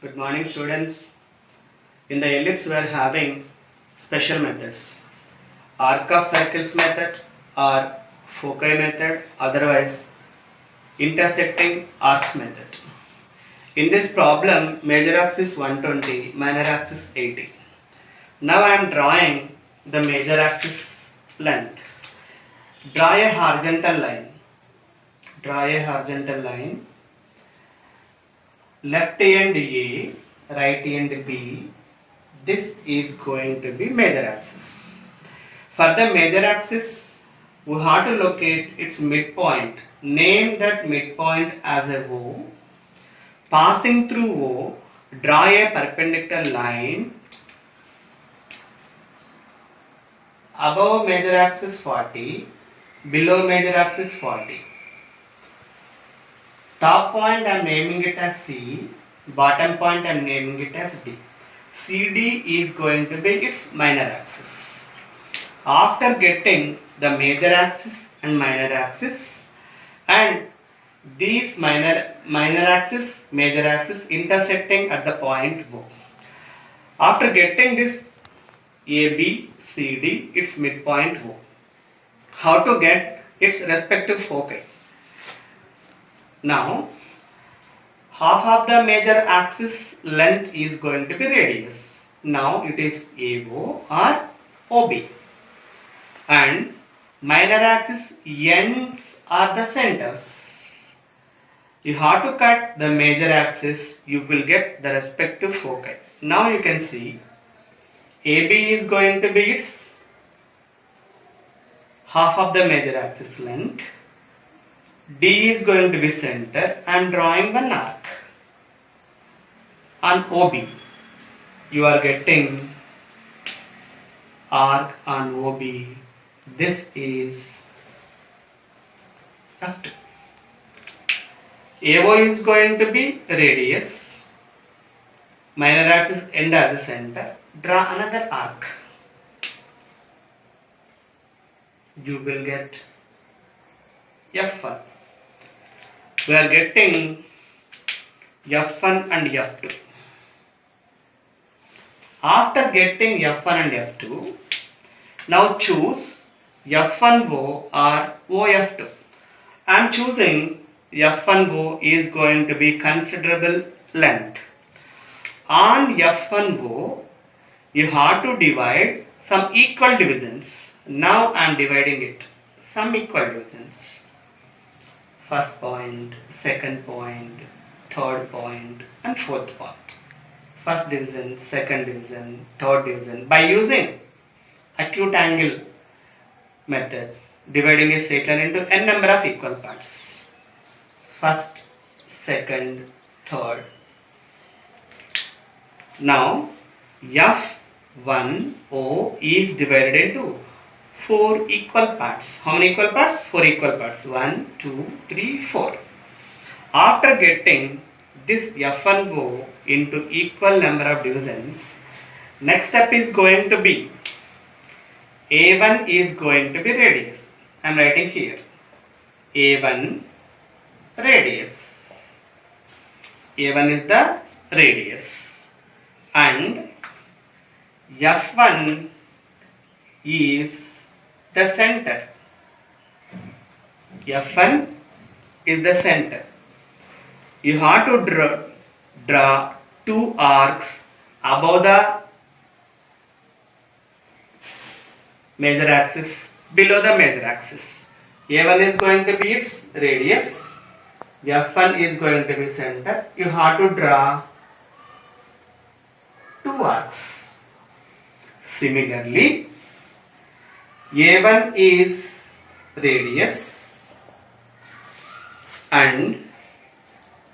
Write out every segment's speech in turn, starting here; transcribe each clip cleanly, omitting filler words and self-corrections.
Good morning, students. In the ellipse, we are having special methods: arc of circles method or foci method, otherwise intersecting arcs method. In this problem, major axis 120, minor axis 80. Now I am drawing the major axis length. Draw a horizontal line. Draw a horizontal line. Left end A, right end B. This is going to be major axis. For the major axis, we have to locate its midpoint. Name that midpoint as a O. Passing through O, draw a perpendicular line above major axis 40, below major axis 40. Top point I am naming it as C, bottom point I am naming it as D. CD is going to be its minor axis. After getting the major axis and minor axis and these minor axis, major axis intersecting at the point O. After getting this AB, CD, its midpoint O. How to get its respective foci? Now, half of the major axis length is going to be radius. Now it is AO or OB. And minor axis ends are the centers. You have to cut the major axis, you will get the respective foci. Now you can see AB is going to be its half of the major axis length. D is going to be center. I am drawing one arc on OB. You are getting arc on OB. This is F2. AO is going to be radius. Minor axis end at the center. Draw another arc. You will get F1. We are getting F1 and F2. After getting F1 and F2, now choose F1O or OF2. I am choosing F1O is going to be considerable length. On F1O, you have to divide some equal divisions. Now I am dividing it. Some equal divisions. First point, second point, third point and fourth point. First division, second division, third division. By using acute angle method, dividing a straight line into n number of equal parts. First, second, third. Now F1O is divided into 4 equal parts. How many equal parts? 4 equal parts. 1, 2, 3, 4. After getting this F1O into equal number of divisions, next step is going to be A1 is going to be radius. I am writing here A1 radius. A1 is the radius and F1 is the center. F1 is the center. You have to draw 2 arcs above the major axis, below the major axis. A1 is going to be its radius. F1 is going to be center. You have to draw 2 arcs. Similarly, A1 is radius and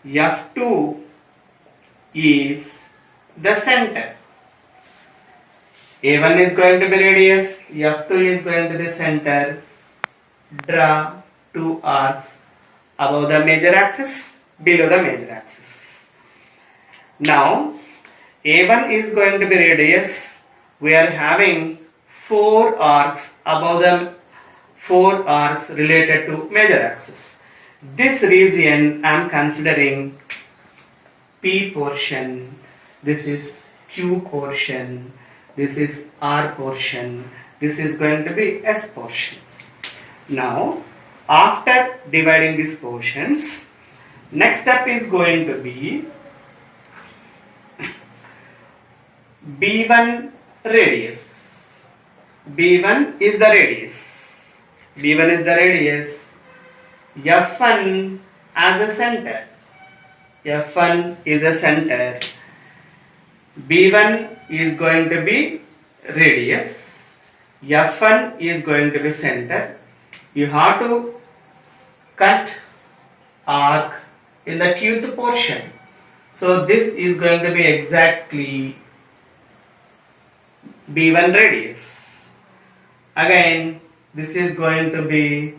F2 is the center. A1 is going to be radius, F2 is going to be center. Draw 2 arcs above the major axis, below the major axis. Now, A1 is going to be radius. We are having 4 arcs above the 4 arcs related to major axis. This region I am considering P portion, this is Q portion, this is R portion, this is going to be S portion. Now, after dividing these portions, next step is going to be B1 radius. B1 is the radius. B1 is the radius. F1 as a center. F1 is a center. B1 is going to be radius. F1 is going to be center. You have to cut arc in the qth portion. So this is going to be exactly B1 radius. Again, this is going to be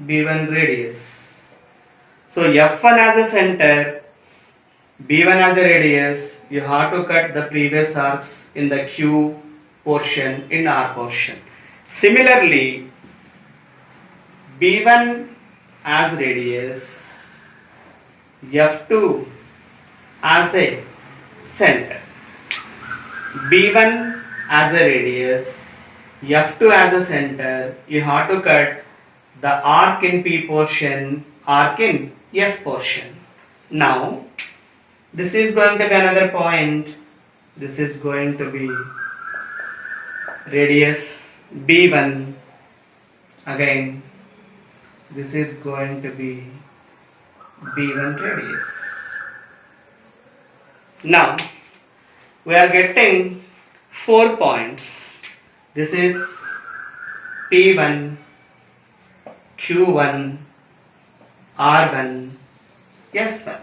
B1 radius. So F1 as a center, B1 as a radius, you have to cut the previous arcs in the Q portion in R portion. Similarly, B1 as radius, F2 as a center. B1 as a radius, F2 as a center, you have to cut the arc in P portion, arc in S portion. Now, this is going to be another point. This is going to be radius B1. Again, this is going to be B1 radius. Now, we are getting 4 points. This is P1, Q1, R1, S1.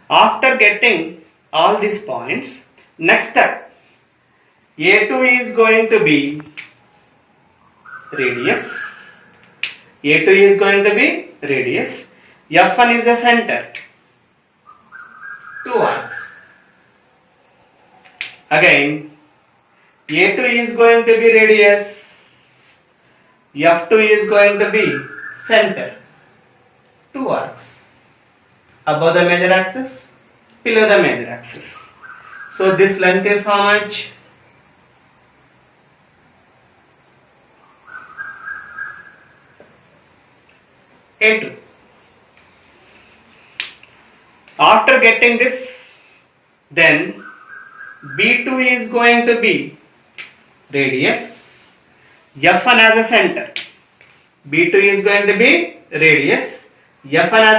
After getting all these points, next step, A2 is going to be radius. A2 is going to be radius. F1 is the center. 2 arcs. Again, A2 is going to be radius. F2 is going to be center. 2 arcs. Above the major axis, below the major axis. So this length is how much? A2. After getting this, then B2 is going to be radius, F1 as a center. B2 is going to be radius, F1 as